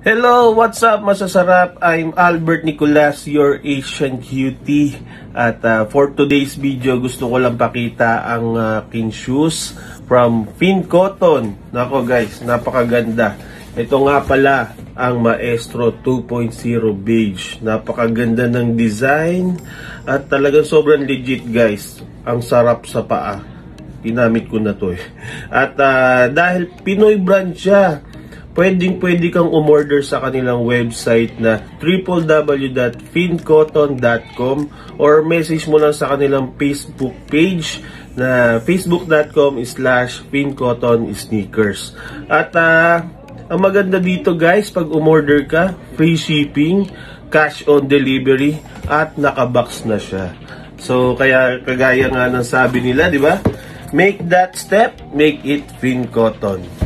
Hello, what's up masasarap? I'm Albert Nicolas, your Asian cutie. At for today's video, gusto ko lang pakita ang aking shoes from Finn Cotton. Nako guys, napakaganda. Ito nga pala ang Maestro 2.0 beige. Napakaganda ng design at talagang sobrang legit guys. Ang sarap sa paa. Ginamit ko na to eh. At dahil Pinoy brand siya, pwede kang umorder sa kanilang website na www.fincotton.com or message mo lang sa kanilang Facebook page na facebook.com/fincotton-sneakers. At ang maganda dito guys, pag umorder ka, free shipping, cash on delivery, at nakabox na siya. So kaya kagaya nga ng sabi nila, di ba? Make that step, make it Finn Cotton.